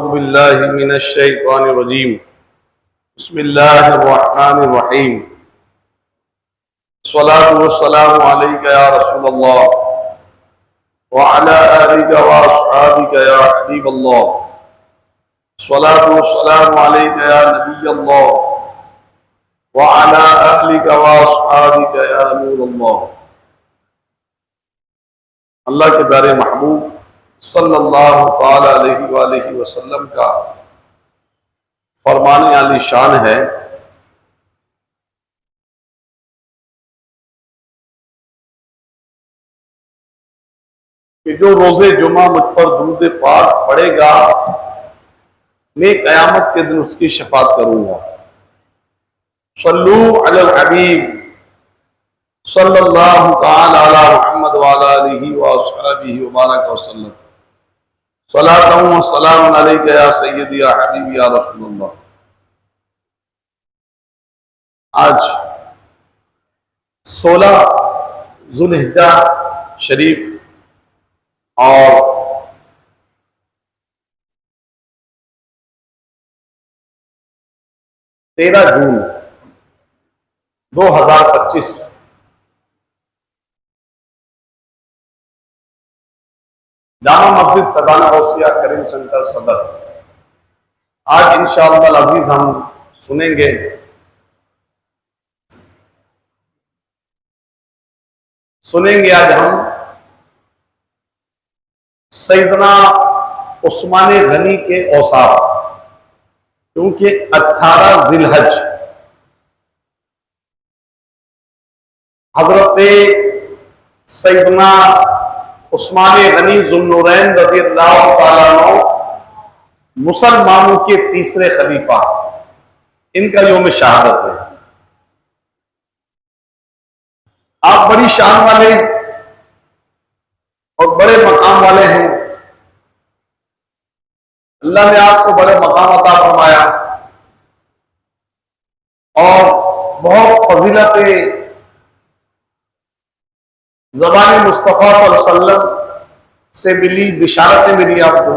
अऊज़ु बिल्लाहि मिनश शैतानिर रजीम। बिस्मिल्लाहिर रहमानिर रहीम। अस्सलातु वस्सलामु अलैका या रसूलल्लाह व अला आलिका व अस्हाबिका या हबीबल्लाह। अस्सलातु वस्सलामु अलैका या नबियल्लाह व अला आलिका व अस्हाबिका या नूरल्लाह। अल्लाह के प्यारे महबूब सल्लल्लाहु ताला अलैहि वसल्लम का फरमान आली शान है कि जो रोजे जुमा मुझ पर दुरूद पाक पढ़ेगा, मैं कयामत के दिन उसकी शफाअत करूंगा। सल्लू अलल हबीब सल्लल्लाहु ताला अला मुहम्मद व अला आलिहि व अस्हाबिहि व बारक वसल्लम। सलातun व सलामुन अलैका या सय्यदी या हबीबी या रसूलल्लाह। आज 16 ज़ुल्हिज्जा शरीफ और 13 जून 2025 जामा मस्जिद खजाना गौसिया करीम सेंटर सदर। आज इंशाअल्लाह अजीज हम सुनेंगे आज हम सैयदना उस्मान गनी के औसाफ, क्योंकि 18 जिलहज हजरत सैयदना उस्मान गनी ज़ुन्नूरैन रज़ियल्लाहु ताला अन्हु मुसलमानों के तीसरे खलीफा, इनका यौम शहादत है। आप बड़ी शान वाले और बड़े मकाम वाले हैं। अल्लाह ने आपको बड़े मकाम अता फरमाया और बहुत फजीलत ज़बान मुस्तफ़ा सल्लल्लाहु अलैहि वसल्लम से मिली, बिशारतें मिली आपको।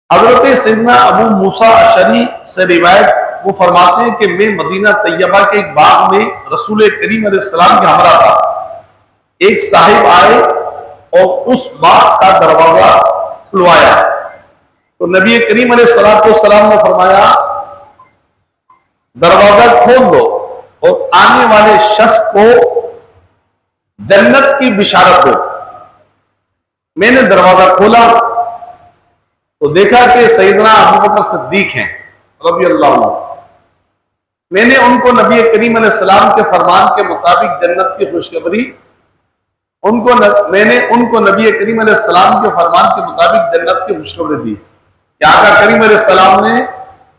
हजरत सैयदना अबू मूसा अशरी से रिवायत, वो फरमाते हैं कि मैं मदीना तैयबा के एक बाग में रसूल करीम अलैहिस्सलाम के हमरा था। एक साहिब आए और उस बाग का दरवाजा खुलवाया तो नबी करीम अलैहिस्सलाम ने फरमाया, दरवाजा खोल दो और आने वाले शख्स को जन्नत की बिशारत दो। मैंने दरवाजा खोला तो देखा कि सैयदना अबू बकर सिद्दीक हैं रज़ी अल्लाह अन्हु। मैंने उनको नबी करीम अलैहिस्सलाम के फरमान के मुताबिक जन्नत की खुशखबरी मैंने उनको नबी करीम अलैहिस्सलाम के फरमान के मुताबिक जन्नत की खुशखबरी दी कि आका करीम अलैहिस्सलाम ने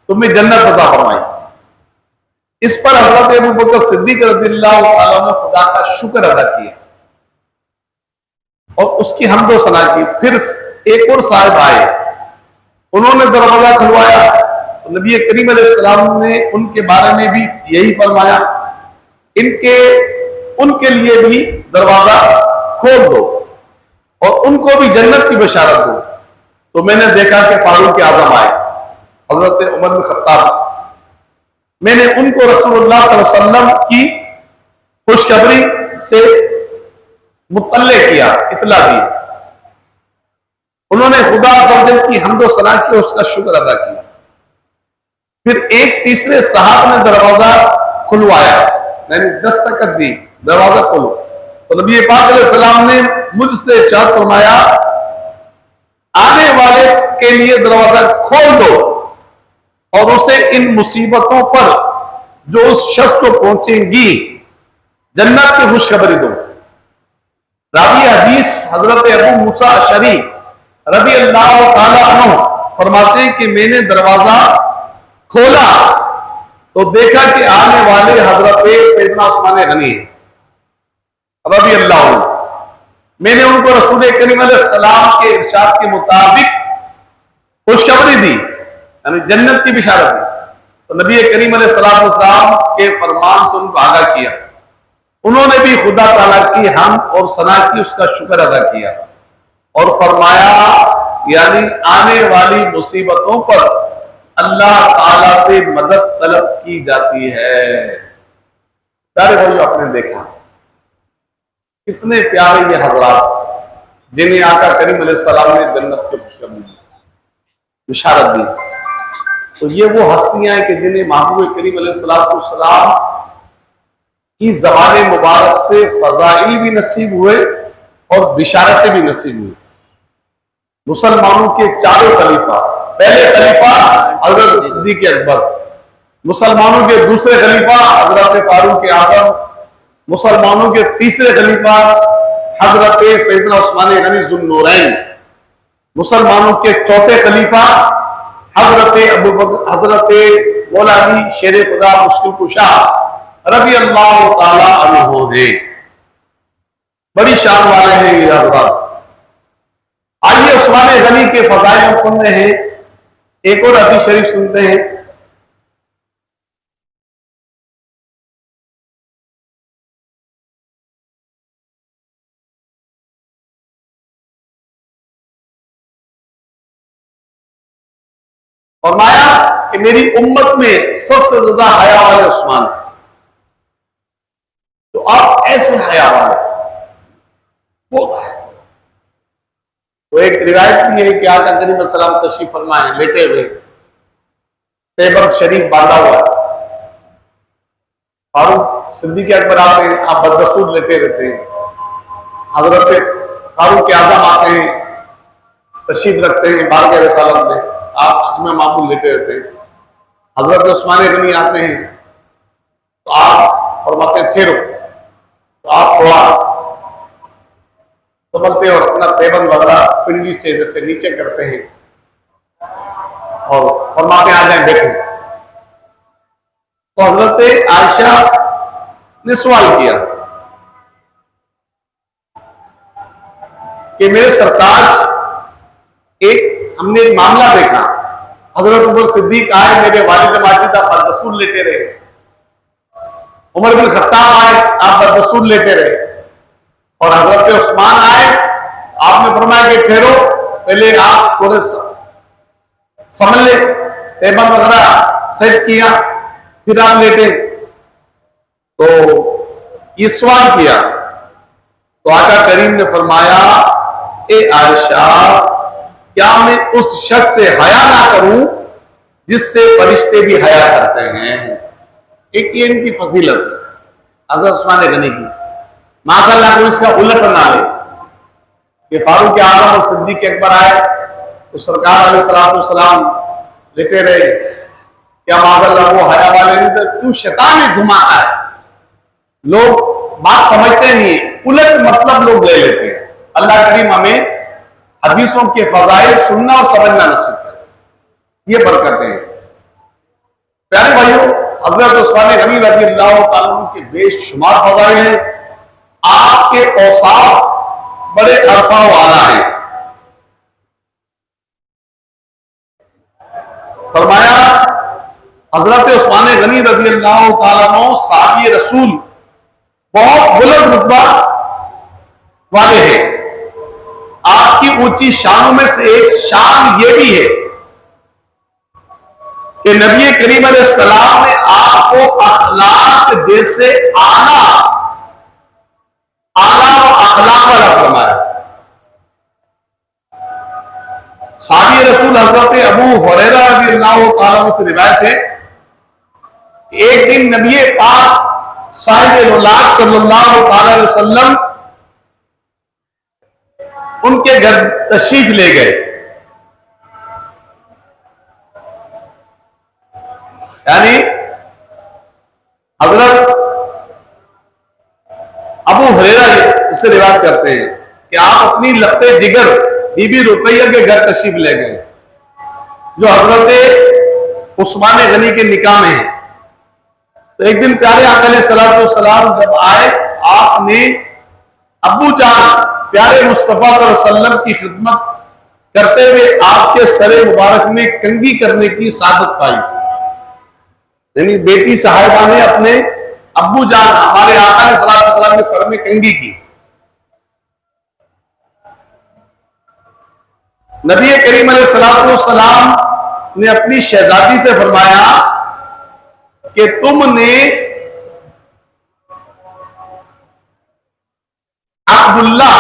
तुम्हें जन्नत अता फरमाई। इस पर हजरत अबू बकर सिद्दीक रज़ियल्लाहु ताला ने खुदा का शुक्र अदा किया और उसकी हम्दो सना की। फिर एक और साहिब आए, उन्होंने दरवाजा खुलवाया तो नबी करीम अलैहिस्सलाम ने उनके बारे में भी यही फरमाया, उनके लिए भी दरवाजा खोल दो और उनको भी जन्नत की बशारत दो। तो मैंने देखा कि फारूक आजम आए, हजरत उमर बिन खत्ताब। मैंने उनको रसूलुल्लाह सल्लल्लाहु अलैहि वसल्लम की खुशखबरी से मुतल्ले किया, इतला दी। उन्होंने खुदा अज़्ज़वजल की हम्दो सना की, उसका शुक्र अदा किया। फिर एक तीसरे साहब ने दरवाजा खुलवाया, मैंने दस्तक दी, दरवाजा खोलो। तो नबी पाक अलैहिस्सलाम ने मुझसे इरशाद फरमाया, आने वाले के लिए दरवाजा खोल दो और उसे इन मुसीबतों पर जो उस शख्स को पहुंचेंगी जन्नत की खुशखबरी दो। रावी हदीस हजरत अबू मूसा अशरी रज़ियल्लाहु ताला अन्हु फरमाते हैं कि मैंने दरवाजा खोला तो देखा कि आने वाले हजरत सैयदना उस्मान गनी रज़ियल्लाहु अन्हु। मैंने उनको रसूल करीम अलैहिस्सलाम के इरशाद के मुताबिक खुशखबरी दी, यानी जन्नत की बिशारत दी। तो नबी करीम अलैहिस्सलाम के फरमान से उनको आगाह किया उन्होंने भी खुदा ताला की हम और सना की उसका शुक्र अदा किया और फरमाया यानी आने वाली मुसीबतों पर अल्लाह ताला से मदद तलब की जाती है। प्यारे भाइयों, आपने देखा कितने प्यारे ये हजरात जिन्हें आका करीम अलैहिस्सलाम ने जन्नत की खुशखबरी दी, बिशारत दी। तो ये वो हस्तियां हैं कि जिन्हें महबूब करीम अलैहिस्सलाम की ज़बान मुबारक से फजाइल भी नसीब हुए और बिशारतें भी नसीब हुई। मुसलमानों के चारों खलीफा, पहले खलीफा हजरत सिद्दीक अकबर, मुसलमानों के दूसरे खलीफा हजरत फारूक आजम, मुसलमानों के तीसरे खलीफा हजरत सैयदना उस्मान गनी ज़ुन्नूरैन, मुसलमानों के चौथे खलीफा हजरत मौला अली शेर खुदा मुश्किल कुशा रबी अल्लाह ताला अन्हु है। बड़ी शान वाले हैं ये हजरात। आइए उस्मान गनी के फजाइल हम सुन रहे हैं, एक और हदीस शरीफ सुनते हैं। फरमाया कि मेरी उम्मत में सबसे ज्यादा हया वाले उस्मान है। तो आप ऐसे हया वाले वो है। तो एक रिवायत भी है कि आका करीम सलाम तशरीफ फरमाए लेटे हुए, तेबर शरीफ बांधा हुआ, फारूक सिद्दीक अकबर आते हैं, आप बदस्तूर लेटे रहते हैं। हजरत फारूक आजम आते हैं, तशरीफ रखते हैं बारगाह रिसालत में, आप उसमें मामूल लेते रहते हैं। हजरत उस्मान गनी आते हैं तो आप फरमाते हैं ठहरो, तो आप थोड़ा संभलते और अपना तेबन वगैरह पिंडी से जैसे नीचे करते हैं और फरमाते आ जाए बैठे। तो हजरत आयशा ने सवाल किया कि मेरे सरताज, एक हमने एक मामला देखा, हजरत उमर सिद्दीक आए, मेरे वालिद माजिद आप बदस्तूर लेटे रहे, उमर बिन खत्ताब आए, आप बदस्तूर लेटे रहे, और हजरत उस्मान आए, आपने फरमाया कि ठहरो, पहले आप थोड़े समझ ले, टेबल वगैरह सेट किया, फिर आप लेटे। तो ये सवाल किया तो आका करीम ने फरमाया, ए आयशा, क्या मैं उस शख्स से हया ना करूं जिससे फरिश्ते भी हया करते हैं। एक ये इनकी फजीलत हजरत उस्मान गनी की, माशाअल्लाह को इसका उलट ना ले कि फारूक आजम और सिद्दीक अकबर आए तो सरकार अलैहिस्सलाम लेटे रहे, क्या माशाअल्लाह वो हया वाले नहीं थे, क्यों शैतान में घुमाता है। लोग बात समझते नहीं है, उलट मतलब लोग ले लेते हैं। अल्लाह करीम हमें हदीसों के फजाइल सुनना और समझना नसीब करे, ये बरकतें हैं। प्यारे भाइयों, हजरत उस्मान गनी रज़ी अल्लाह तआला अन्हु के बेशुमार फजाइल हैं। आपके औसाफ बड़े अरफा वाला है। फरमाया हजरत उस्मान गनी रज़ी अल्लाह तआला अन्हु साहबी रसूल, बहुत बुलंद रुतबा वाले हैं। आपकी ऊंची शानों में से एक शान यह भी है कि नबी करीम अलैहिस्सलाम ने आपको अखलाक जैसे आला व अखलाक वाला फरमाया। साहबी रसूल हजरत अबू हुरैरा रज़ियल्लाहु ताला अन्हु से रिवायत है, एक दिन नबी पाक साहिब-ए-मुलाक सल्लल्लाहु अलैहि वसल्लम उनके घर तशरीफ ले गए। यानी हजरत अबू हुरैरा इससे रिवायत करते हैं कि आप अपनी लफ्ते जिगर बीबी रुकैया के घर तशरीफ ले गए, जो हजरत उस्मान गनी के निकाह में है। तो एक दिन प्यारे आका अलैहिस्सलातु वस्सलाम जब आए, आपने अब्बू जान प्यारे मुस्तफा सल्लल्लाहु अलैहि वसल्लम की खिदमत करते हुए आपके सरे मुबारक में कंघी करने की सादत पाई। यानी बेटी साहिबा ने अपने अब्बू जान हमारे आका ने सल्लल्लाहु अलैहि वसल्लम के सर में कंघी की। नबी करीम अलैहिस्सलाम ने अपनी शहजादी से फरमाया कि तुमने अब्दुल्ला,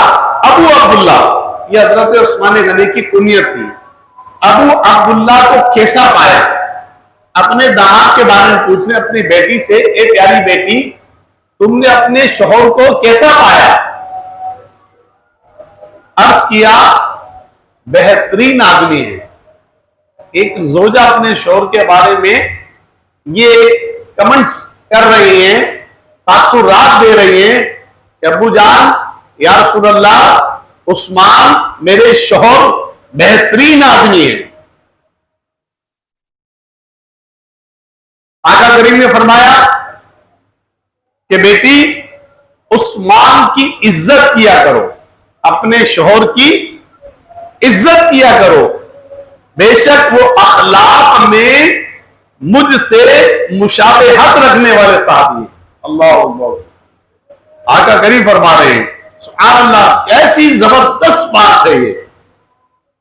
अबू अब्दुल्ला, ये हजरत उस्मान गनी की कुनियत थी, अबू अब्दुल्ला को कैसा पाया? अपने दामाद के बारे में पूछने अपनी बेटी से, ए प्यारी बेटी, तुमने अपने शोहर को कैसा पाया? अर्ज किया, बेहतरीन आदमी है। एक जोजा अपने शोहर के बारे में ये कमेंट्स कर रही हैं, तासुरात दे रही हैं कि अब्बू जान, या रसूलल्लाह, उस्मान मेरे शोहर बेहतरीन आदमी है। आका करीम ने फरमाया कि बेटी, उस्मान की इज्जत किया करो, अपने शोहर की इज्जत किया करो, बेशक वो अखलाक में मुझसे मुशाबहत रखने वाले साहब। अल्लाह अल्लाह। आका करीम फरमा रहे हैं, सुभान अल्लाह, कैसी जबरदस्त बात है ये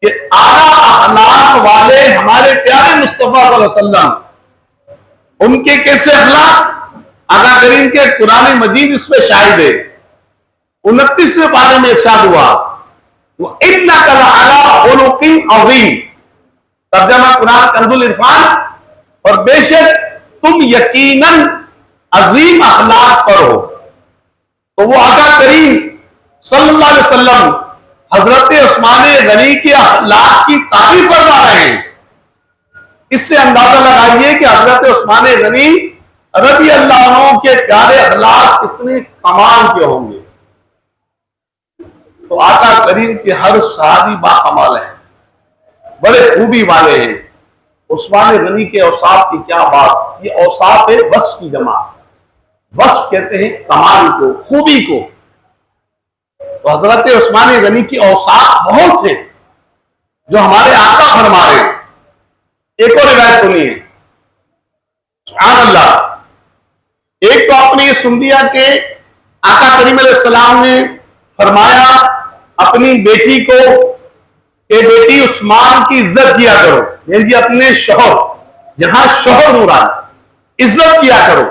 कि आला अखलाक वाले हमारे प्यारे मुस्तफा सल्लल्लाहु अलैहि वसल्लम, उनके कैसे अखलाक? आका करीम के कुरान मजीद इसमें शाहिद है। 29वें पारे में इरशाद हुआ, वो इन्नका लअला खुलुकिन अज़ीम, तर्जमा कुरान कंजुल इरफान, और बेशक तुम यकीनन अजीम अखलाक पर हो। तो वो आका करीम सल्लल्लाहु अलैहि वसल्लम हजरत उस्मान गनी के अखलाक की तारीफ फरमा रहे हैं। इससे अंदाजा लगाइए कि हजरत उस्मान गनी रज़ी अल्लाह अन्हु के प्यारे अखलाक कितने कमाल के होंगे। तो आका करीम के हर सहाबी बाकमाल है, बड़े खूबी वाले हैं। उस्मान गनी के औसाफ की क्या बात, ये औसाफ है वस्फ की जमा। वस्फ कहते हैं कमाल को, खूबी को। तो हजरत उस्मान गनी की औसाफ बहुत है जो हमारे आका फरमा रहे हैं। एक और रिवायत सुनिए, सुभान अल्लाह। एक तो आपने ये सुन लिया कि आका करीम अलैहिस्सलाम ने फरमाया अपनी बेटी को कि बेटी उस्मान की इज्जत किया करो, यानी अपने शोहर, जहां शोहर मुराद, इज्जत किया करो।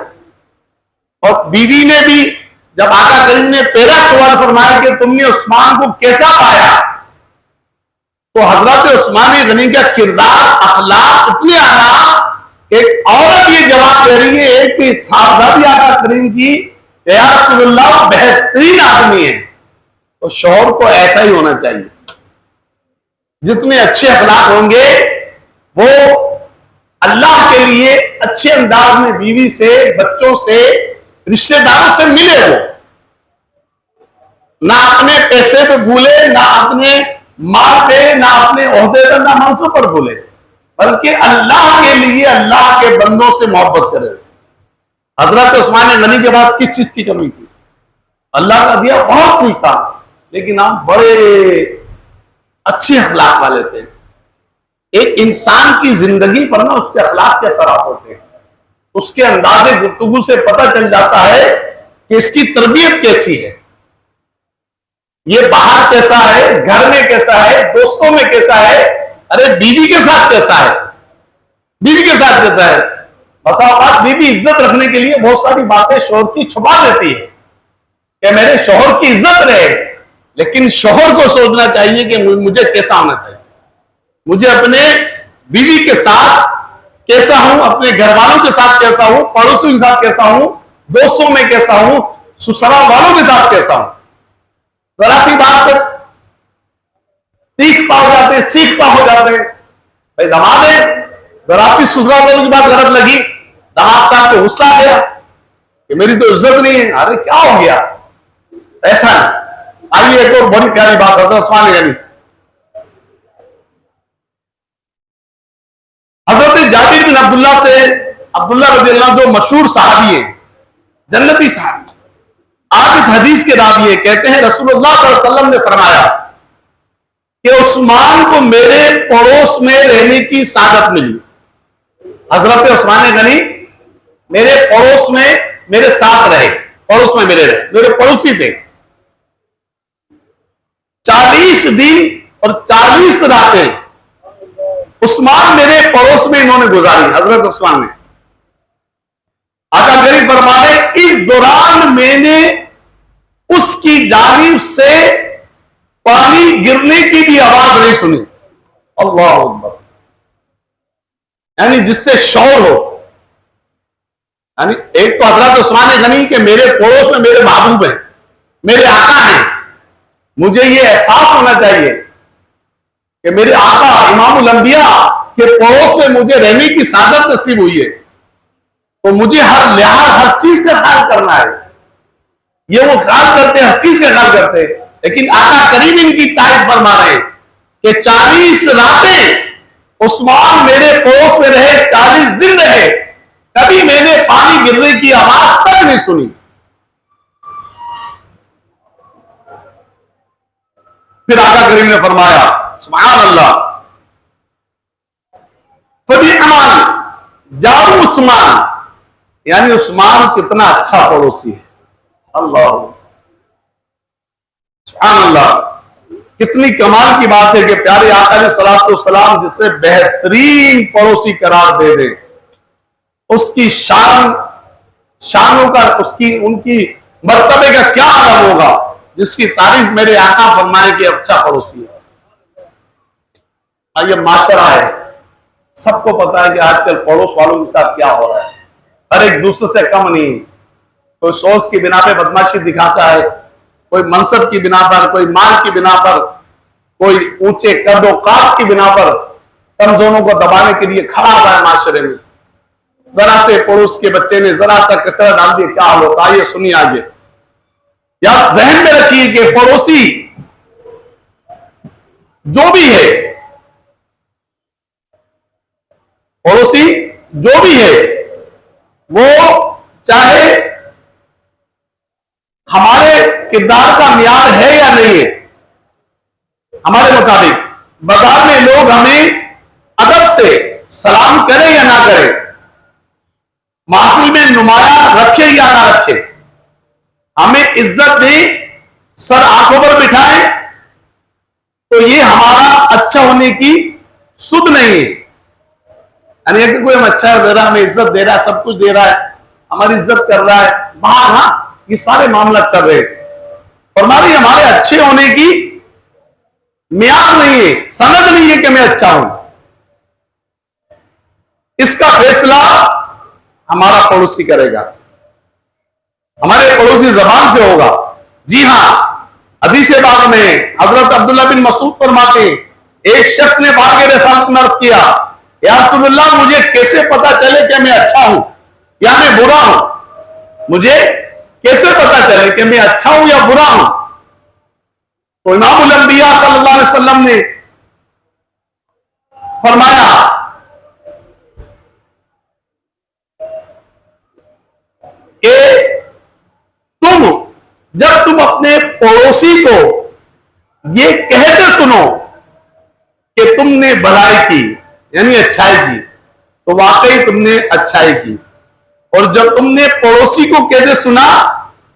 और बीवी ने भी, जब आका करीम ने पहला सवाल फरमाया कि तुमने उस्मान को कैसा पाया, तो हजरत उस्मान गनी का किरदार, अखलाक इतने आला, एक औरत ये जवाब दे रही है एक भी साहबजादी आका करीम की, या रसूलल्लाह बेहतरीन आदमी है। तो शौहर को ऐसा ही होना चाहिए। जितने अच्छे अखलाक होंगे वो अल्लाह के लिए अच्छे अंदाज में बीवी से, बच्चों से, रिश्तेदारों से मिले। वो ना अपने पैसे पे भूले, ना अपने माल पे, ना अपने ओहदे पर, ना मनसब पर भूले, बल्कि अल्लाह के लिए, अल्लाह के बंदों से मोहब्बत करे। हजरत उस्मान गनी के पास किस चीज की कमी थी? अल्लाह का दिया बहुत कुछ था, लेकिन आप बड़े अच्छे अखलाक वाले थे। एक इंसान की जिंदगी पर ना उसके अखलाक के असरात होते हैं। उसके अंदाजे गुफ्तगू से पता चल जाता है कि इसकी तरबियत कैसी है, ये बाहर कैसा है, घर में कैसा है, दोस्तों में कैसा है, अरे बीवी के साथ कैसा है, बीवी के साथ कैसा है। बसा औकात बीवी इज्जत रखने के लिए बहुत सारी बातें शोहर की छुपा देती है कि मेरे शोहर की इज्जत रहे, लेकिन शोहर को सोचना चाहिए कि मुझे कैसा होना चाहिए, मुझे अपने बीवी के साथ कैसा हूं, अपने घर वालों के साथ कैसा हूं, पड़ोसियों के साथ कैसा हूं, दोस्तों में कैसा हूं, ससुराल वालों के साथ कैसा हूं। जरा सी बात पर तीख पा हो जाते हैं, सीख पा हो जाते हैं। भाई दमाद है, जरा सी ससुराल वालों की बात गलत लगी, दमाद साहब को गुस्सा आ गया कि मेरी तो इज्जत नहीं है। अरे क्या हो गया, ऐसा नहीं। आइए एक और बड़ी प्यारी बात हजरत उस्मान गनी। हजरत जाबिर बिन अब्दुल्ला से, अब्दुल्ला रज़ियल्लाहु अन्हु जो मशहूर सहाबी हैं, जन्नती सहाबी, आप इस हदीस के रावी है, कहते हैं रसूलुल्लाह सल्लल्लाहु अलैहि वसल्लम ने फरमाया कि उस्मान को मेरे पड़ोस में रहने की सादत मिली। हजरत उस्मान गनी मेरे पड़ोस में मेरे साथ रहे, पड़ोस में मेरे रहे, मेरे पड़ोसी थे। 40 दिन और 40 रातें उस्मान मेरे पड़ोस में इन्होंने गुजारी, हजरत उस्मान ने। आका करीम फरमा रहे इस दौरान मैंने उसकी जानिब से पानी गिरने की भी आवाज नहीं सुनी। अल्लाह अकबर। यानी जिससे शौर हो, यानी एक तो हजरत उस्मान गनी के मेरे पड़ोस में मेरे महबूब हैं, मेरे आका हैं, मुझे ये एहसास होना चाहिए कि मेरे आका इमामुल अंबिया के पड़ोस में मुझे रहने की सादत नसीब हुई है, तो मुझे हर लिहाज, हर चीज का ख्याल करना है। ये वो ख्याल करते हैं, हर चीज का ख्याल करते हैं, लेकिन आका करीम इनकी तारीफ फरमा रहे हैं कि 40 रातें उस्मान मेरे पड़ोस में रहे, 40 दिन रहे, कभी मैंने पानी गिरने की आवाज तक नहीं सुनी। फिर आका करीम ने फरमाया सुभान अल्लाह, फबी अमान जाऊ उस्मान, यानी उस्मान कितना अच्छा पड़ोसी है। अल्लाह सुभान अल्लाह, कितनी कमाल की बात है कि प्यारे आका अलैहि सलाम जिसे बेहतरीन पड़ोसी करार दे दे, उसकी शानों का, उसकी उनकी मर्तबे का क्या आलम होगा, जिसकी तारीफ मेरे आका फरमाए कि अच्छा पड़ोसी है। ये माशरा है, सबको पता है कि आजकल पड़ोस वालों के साथ क्या हो रहा है, हर एक दूसरे से कम नहीं। कोई सोच की बिना पे बदमाशी दिखाता है, कोई मनसब की बिना पर, कोई माल की बिना पर, कोई ऊंचे कद औकात की बिना पर कमजोरों को दबाने के लिए खड़ा हुआ है माशरे में। जरा से पड़ोस के बच्चे ने जरा सा कचरा डाल दिया, क्या हाल होता है, आइए सुनिए आगे। या जहन में रखिए कि पड़ोसी जो भी है, पड़ोसी जो भी है, वो चाहे हमारे किरदार का मियार है या नहीं है, हमारे मुताबिक बाजार में लोग हमें अदब से सलाम करें या ना करें, महफिल में नुमाया रखे या ना रखे, हमें इज्जत दें, सर आंखों पर बिठाएं, तो ये हमारा अच्छा होने की सुध नहीं है। यानी कि कोई हम अच्छा दे रहा है, हमें इज्जत दे रहा है, सब कुछ दे रहा है, हमारी इज्जत कर रहा है बाहर, हाँ ये सारे मामला चल रहे, और हमारी हमारे अच्छे होने की मियाद नहीं है, सनद नहीं है कि मैं अच्छा हूं। इसका फैसला हमारा पड़ोसी करेगा, हमारे पड़ोसी जबान से होगा। जी हां, हदीस बाग में हजरत अब्दुल्ला बिन मसूद फरमाते, एक शख्स ने बाग रसूल में अर्ज किया, या रसूलुल्लाह मुझे कैसे पता चले कि मैं अच्छा हूं या मैं बुरा हूं, मुझे कैसे पता चले कि मैं अच्छा हूं या बुरा हूं। तो इमामुल अंबिया सल्लल्लाहु अलैहि वसल्लम ने फरमाया कि जब तुम अपने पड़ोसी को ये कहते सुनो कि तुमने भलाई की, यानी अच्छाई की, तो वाकई तुमने अच्छाई की, और जब तुमने पड़ोसी को कहते सुना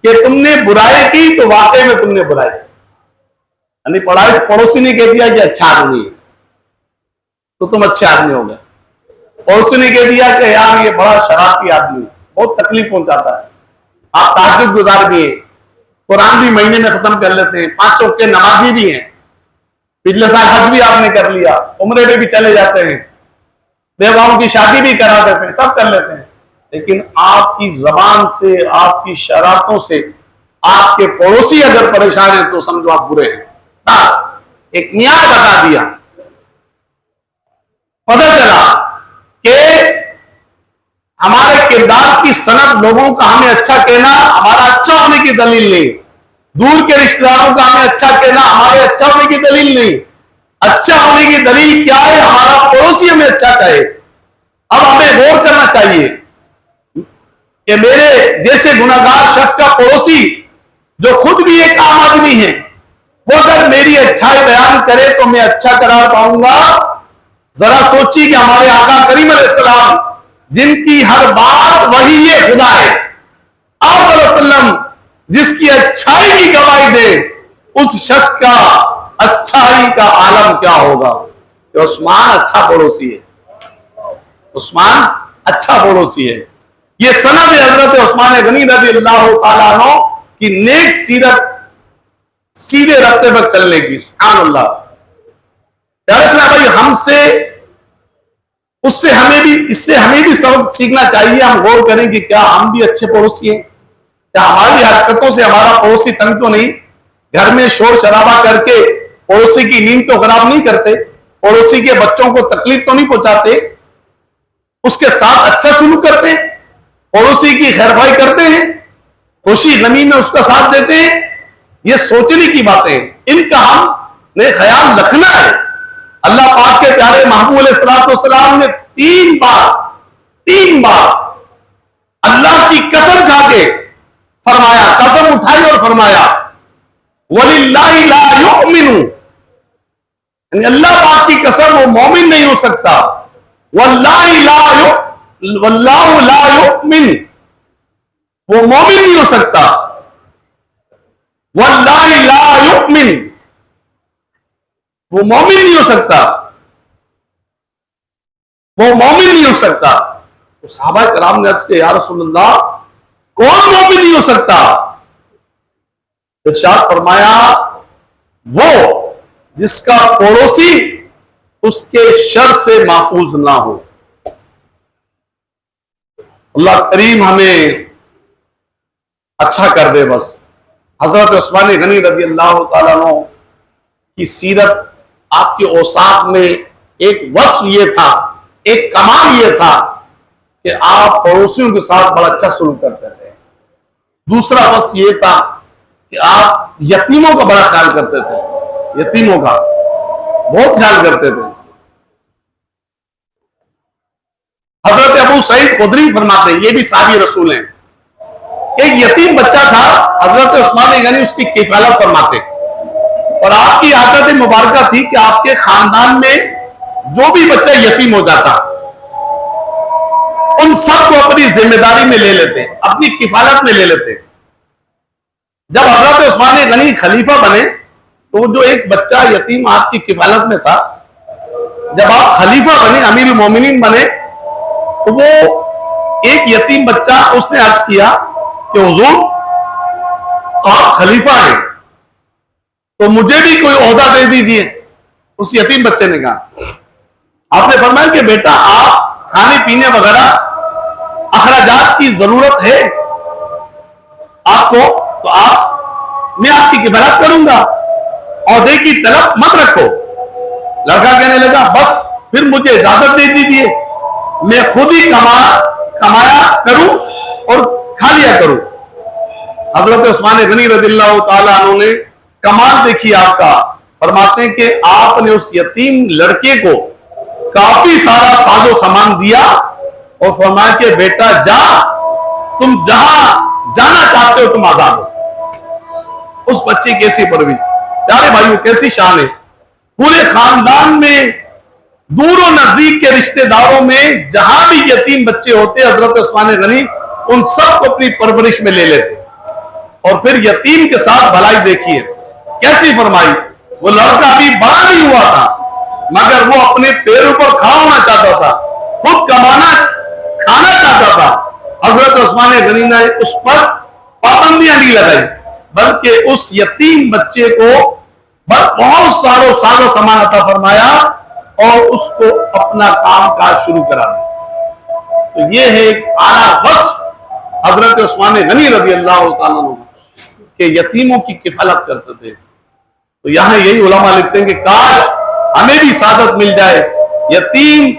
कि तुमने बुराई की, तो वाकई में तुमने बुराई की। यानी पड़ोसी ने कह दिया कि अच्छा आदमी है, तो तुम अच्छे आदमी हो गए। पड़ोसी ने कह दिया कि यार ये बड़ा शरारती आदमी, बहुत तकलीफ पहुंचाता है, आप ताज्जुद गुजार भी हैं, कुरान भी महीने में खत्म कर लेते हैं, 5 वक्त के नमाजी भी हैं, पिछले साल हज भी आपने कर लिया, उम्रे पे भी चले जाते हैं, बेवाओं की शादी भी करा देते हैं, सब कर लेते हैं, लेकिन आपकी जबान से, आपकी शरारतों से आपके पड़ोसी अगर परेशान है तो समझो आप बुरे हैं। बस एक मियार बता दिया, पता चला कि हमारे किरदार की सनद, लोगों का हमें अच्छा कहना हमारा अच्छा होने की दलील नहीं, दूर के रिश्तेदारों का हमें अच्छा कहना हमारे अच्छा होने की दलील नहीं। अच्छा होने की दलील क्या है, हमारा पड़ोसी हमें अच्छा कहे। अब हमें गौर करना चाहिए कि मेरे जैसे गुनाहगार शख्स का पड़ोसी जो खुद भी एक आम आदमी है, वो अगर मेरी अच्छाई बयान करे तो मैं अच्छा करा पाऊंगा। जरा सोचिए कि हमारे आका करीम अलैहिस्सलाम जिनकी हर बात वही ये खुदा है, सल्लल्लाहु अलैहि वसल्लम जिसकी अच्छाई की गवाही दे, उस शख्स का अच्छाई का आलम क्या होगा। कि उस्मान अच्छा पड़ोसी है, उस्मान अच्छा पड़ोसी है। ये सनद हजरत उस्मान गनी रज़ी अल्लाह तआला अन्हु की नेक सीरत, सीधे रास्ते पर चलने की। सुभान अल्लाह। भाई हमसे उससे हमें भी, इससे हमें भी सबक सीखना चाहिए। हम गौर करें कि क्या हम भी अच्छे पड़ोसी हैं, क्या हमारी हरकतों से हमारा पड़ोसी तंग तो नहीं, घर में शोर शराबा करके पड़ोसी की नींद तो खराब नहीं करते, पड़ोसी के बच्चों को तकलीफ तो नहीं पहुंचाते, उसके साथ अच्छा सुलूक करते हैं, पड़ोसी की खैरख्वाही करते हैं, खुशी गमी में उसका साथ देते हैं। ये सोचने की बातें, इनका हमने ख्याल रखना है। अल्लाह पाक के प्यारे महबूब अलैहिस्सलाम ने तीन बार अल्लाह की कसम खा के फरमाया, कसम उठाई और फरमाया वलिल्लाहि ला युमिनु, अल्लाह पाक की कसम वो मोमिन नहीं हो सकता। वल्लाहि वल्लाहु ला युमिन, वो मोमिन नहीं हो सकता। वल्लाहि ला युमिन, वो मोमिन नहीं हो सकता, वो मोमिन नहीं हो सकता। तो सहाबा कराम ने अर्ज किया, या रसूलल्लाह कौन मोमिन नहीं हो सकता। इरशाद फरमाया, वो जिसका पड़ोसी उसके शर से महफूज ना हो। अल्लाह करीम हमें अच्छा कर दे बस। हजरत उस्मान गनी रज़ी अल्लाह तआला अन्हु की सीरत, आपके औसाफ में एक वस्फ ये था, एक कमाल ये था कि आप पड़ोसियों के साथ बड़ा अच्छा सलूक करते थे। दूसरा वस्फ ये था कि आप यतीमों का बड़ा ख्याल करते थे, यतीमों का बहुत ख्याल करते थे। हजरत अबू सईद खुदरी फरमाते हैं, ये भी साहबी रसूल हैं, एक यतीम बच्चा था, हजरत उस्मान गनी उसकी किफालत फरमाते। और आपकी आदत मुबारक थी कि आपके खानदान में जो भी बच्चा यतीम हो जाता, उन सबको अपनी जिम्मेदारी में ले लेते, अपनी किफालत में ले लेते। जब हजरत उस्मान गनी खलीफा बने तो जो एक बच्चा यतीम आपकी किफालत में था, जब आप खलीफा बने, अमीरुल मोमिनीन बने, तो वो एक यतीम बच्चा, उसने अर्ज किया कि हुजूर आप खलीफा हैं तो मुझे भी कोई ओहदा दे दीजिए। उस यतीम बच्चे ने कहा, आपने फरमाया कि बेटा आप खाने पीने वगैरह अखराजात की जरूरत है आपको, तो मैं आपकी किफायत करूंगा, औहदे की तलब मत रखो। लड़का कहने लगा, बस फिर मुझे इजाजत दे दीजिए, मैं खुद ही कमाया करूं और खा लिया करूं। हजरत उस्मान गनी रज़ियल्लाहु ताला अन्हु ने कमाल देखी आपका, फरमाते हैं कि आपने उस यतीम लड़के को काफी सारा साजो सामान दिया और फरमाया कि बेटा जा, तुम जहां जाना चाहते हो तुम आजाद हो। उस बच्चे की कैसी परवरिश, प्यारे भाइयों कैसी शान है। पूरे खानदान में दूर और नजदीक के रिश्तेदारों में जहां भी यतीम बच्चे होते, हजरत उस्मान गनी उन सबको अपनी परवरिश में ले लेते। और फिर यतीम के साथ भलाई देखिए कैसी फरमाई। वो लड़का अभी बड़ा नहीं हुआ था, मगर वो अपने पैरों पर खड़ा होना चाहता था, खुद कमाना खाना चाहता था। हजरत उस्मान गनी ने उस पर पाबंदियां नहीं लगाई, बल्कि उस यतीम बच्चे को बहुत सारो साजा सामान अता फरमाया और उसको अपना काम काज शुरू करा दिया। तो ये है एक आला वस्फ हजरत उस्मान गनी रज़ी अल्लाह तआला अन्हु के यतीमों की किफालत करते थे। तो यहां यही उलमा लिखते हैं कि काश हमें भी सादत मिल जाए, यतीम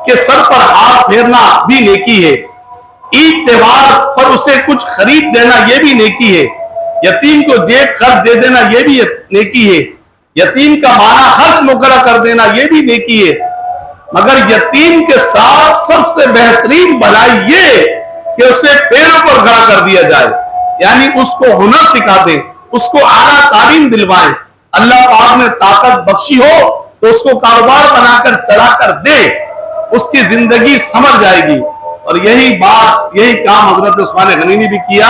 के सर पर हाथ फेरना भी नेकी है, ईद त्योहार पर उसे कुछ खरीद देना यह भी नेकी है, यतीम को जेब खर्च दे देना यह भी नेकी है, यतीम का माना खर्च मुकर्रर कर देना यह भी नेकी है। मगर यतीम के साथ सबसे बेहतरीन भलाई ये कि उसे पैरों पर खड़ा कर दिया जाए, यानी उसको हुनर सिखा दे, उसको आला तालीम दिलवाएं। अल्लाह पाक ने ताकत बख्शी हो तो उसको कारोबार बनाकर चलाकर दे, उसकी जिंदगी समझ जाएगी। और यही बात, यही काम हजरत उस्मान गनी ने भी किया,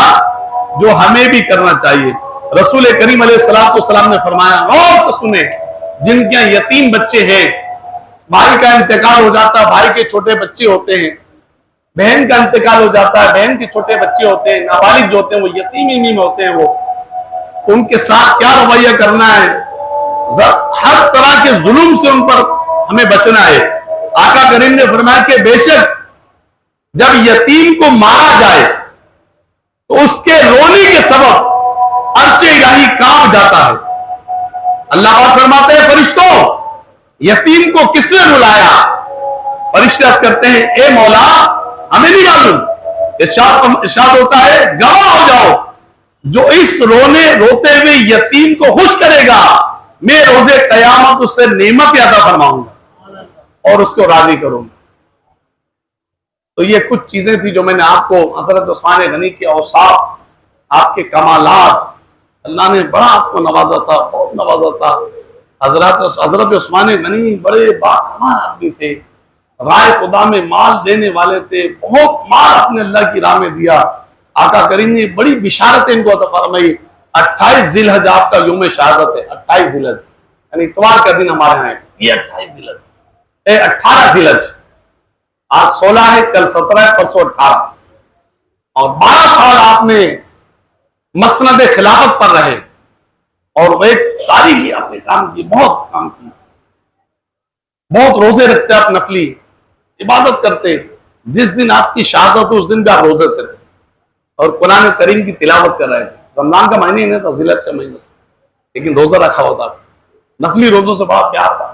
जो हमें भी करना चाहिए। रसूल करीम अलैहिस्सलाम ने फरमाया, गौर से सुने, जिनके यहाँ यतीम बच्चे हैं, भाई का इंतकाल हो जाता है, भाई के छोटे बच्चे होते हैं, बहन का इंतकाल हो जाता है, बहन के छोटे बच्चे होते हैं, नाबालिग जो होते हैं वो यतीमी में होते हैं, वो उनके साथ क्या रवैया करना है, हर तरह के जुल्म से उन पर हमें बचना है। आका करीम ने फरमाया कि बेशक जब यतीम को मारा जाए तो उसके रोने के सबब अर्श इलाही कांप जाता है। अल्लाह पाक फरमाते हैं, फरिश्तों यतीम को किसने रुलाया? फरिश्ते अर्ज करते हैं, ए मौला हमें नहीं मालूम। इरशाद होता है, गवाह हो जाओ, जो इस रोते हुए यतीम को खुश करेगा, मैं रोजे कयामत उससे नेमत अता फरमाऊंगा और उसको राजी करूंगा। तो ये कुछ चीजें थी जो मैंने आपको हजरत उस्मान गनी के औसाफ, आपके कमालात, अल्लाह ने बड़ा आपको नवाजा था, बहुत नवाजा था। हजरत उस्मान गनी बड़े बाकमाल आदमी थे, राय खुदा में माल देने वाले थे, बहुत माल अपने अल्लाह की राह में दिया। आका करीम ने बड़ी बिशारतें इनको अता फरमाई। 28 जिलहज आपका यौम शहादत है, 28 जिलहज यानी इतवार का दिन हमारे यहाँ है, ये 28 जिलहज, 18 जिलहज, आज 16 है, कल 17 है, परसों 18, और 12 साल आपने मसनद खिलाफत पर रहे और वह तारीखी आपने काम की, बहुत काम की, बहुत रोजे रखते आप, नफली इबादत करते। जिस दिन आपकी शहादत हो उस दिन भी आप रोजे से थे और कुरान करीम की तिलावत कर रहे थे। रमजान का महीने नहीं था, जिलहज का महीना, लेकिन रोजा रखा होता, नफली रोजों से बड़ा प्यार था।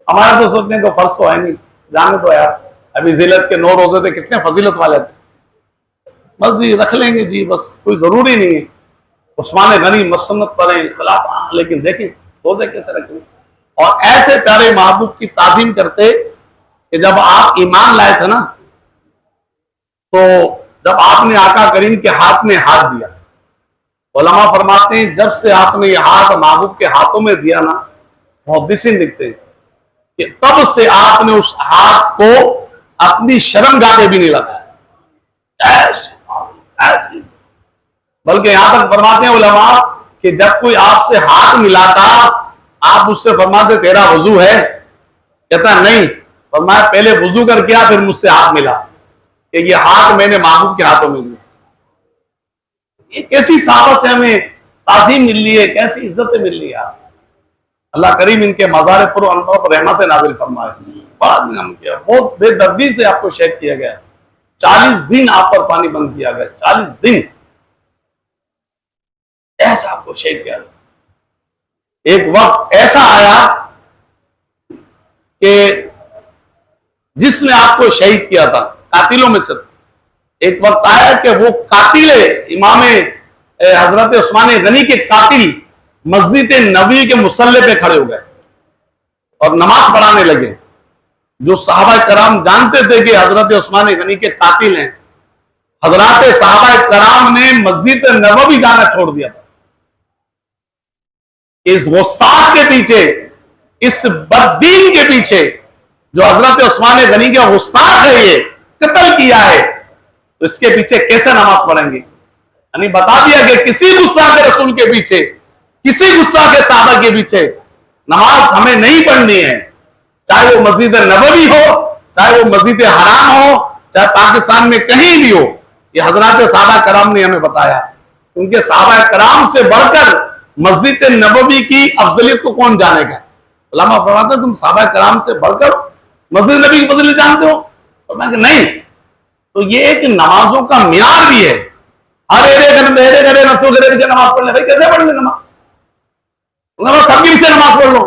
हमारे तो सोचते हैं कि फर्ज तो है नहीं, जाने तो यार, अभी जिलहज के 9 रोजे थे, कितने फजीलत वाले थे, बस जी रख लेंगे जी, बस कोई जरूरी नहीं है उस्मान गनी मसन्नत पढ़ें खिलाफ, लेकिन देखें रोजे कैसे रखें। और ऐसे प्यारे महबूब की ताजीम करते कि जब आप ईमान लाए थे ना, तो जब आपने आका करीम के हाथ में हाथ दिया, उलमा फरमाते हैं जब से आपने ये हाथ महबूब के हाथों में दिया ना, मुहद्दिसीन लिखते हैं कि तब से आपने उस हाथ को अपनी शर्मगाह पे भी नहीं लगाया, ऐसे बल्कि यहां तक फरमाते हैं उलमा कि जब कोई आपसे हाथ मिलाता, आप उससे फरमाते तेरा वजू है, कहता नहीं, फरमाया पहले वजू करके आ, फिर मुझसे हाथ मिला, कि ये हाथ मैंने महबूब के हाथों में दिया। ये कैसी साहबत से हमें ताज़ीम मिल रही है, कैसी इज्जतें मिल रही है। अल्लाह करीम इनके मज़ार पर रहमत नाज़िल फरमाए। बड़ा इनाम किया, बहुत बेदर्दी से आपको शेक किया गया, 40 दिन आप पर पानी बंद किया गया, 40 दिन ऐसा आपको शेक किया। एक वक्त ऐसा आया कि जिसने आपको शहीद किया था कातिलों में से, एक वक्त आया कि वो कातिल इमाम हजरत उस्मान गनी के कातिल मस्जिद नबी के मुसल्ले पे खड़े हो गए और नमाज पढ़ाने लगे। जो सहाबा कराम जानते थे कि हजरत उस्मान गनी के कातिल हैं, हजरत सहाबा कराम ने मस्जिद नबवी जाना छोड़ दिया था। इस गुस्ताख के पीछे, इस बददीन के पीछे जो हजरत उस्मान गनी के गुस्ताख है, ये कत्ल किया है, तो इसके पीछे कैसे नमाज पढ़ेंगे? यानी बता दिया कि किसी गुस्सा के रसूल के पीछे, किसी गुस्सा के साहबा के पीछे नमाज हमें नहीं पढ़नी है, चाहे वो मस्जिद नबवी हो, चाहे वो मस्जिद हराम हो, चाहे पाकिस्तान में कहीं भी हो। ये हजरत साहबा कराम ने हमें बताया। उनके साहबा कराम से बढ़कर मस्जिद नबवी की अफजलियत को कौन जानेगा? उलमा फरमाते तुम साहबा कराम से बढ़कर मस्जिद नबी की फजीलत जानते हो? तो मैं नहीं, तो ये एक नमाजों का मियार भी है। अरे नमाज पढ़ने, भाई कैसे पढ़ ले नमाज? सबके पीछे नमाज पढ़ लो,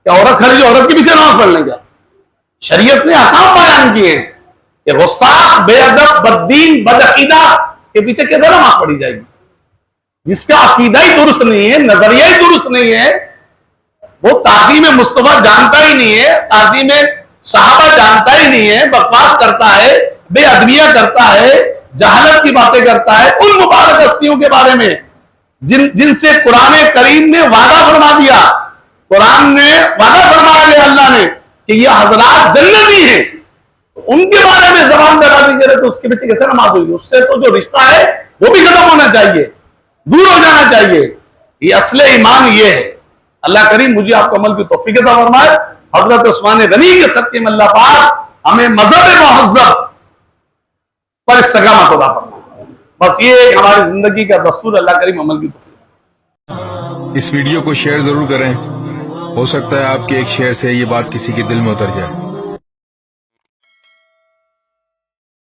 क्या औरत खड़ी औरत के पीछे नमाज पढ़ लें? क्या शरीयत ने अहकाम बयान किए हैं कि गुस्ताख, बेअदब, बददीन, बदअकीदा के पीछे कैसे नमाज पढ़ी जाएगी? जिसका अकीदा ही दुरुस्त नहीं है, नजरिया ही दुरुस्त नहीं है, वो ताज़ीम मुस्तफा जानता ही नहीं है, ताज़ीम सहाबा जानता ही नहीं है, बकवास करता है, बेअदबिया करता है, जहालत की बातें करता है उन मुबारक हस्तियों के बारे में जिनसे कुरान करीम ने वादा फरमा दिया। कुरान ने वादा फरमाया अल्लाह ने कि ये हजरात जन्नती हैं। उनके बारे में जबान लगा दीजिए तो उसके पीछे कैसे नमाज होगी? उससे तो जो रिश्ता है वो भी खत्म होना चाहिए, दूर हो जाना चाहिए। ये असले ईमान ये है। अल्लाह करीम मुझे आपको अमल की तौफीक अता फरमाए। हजरत उस्मान गनी के सदके में अल्लाह पाक हमें मजहब मुहज्जब पर इस्तकामत अता फरमाए। बस ये हमारी जिंदगी का दस्तूर, अल्लाह करीम अमल की तौफीक। इस वीडियो को शेयर जरूर करें, हो सकता है आपके एक शेयर से ये बात किसी के दिल में उतर जाए।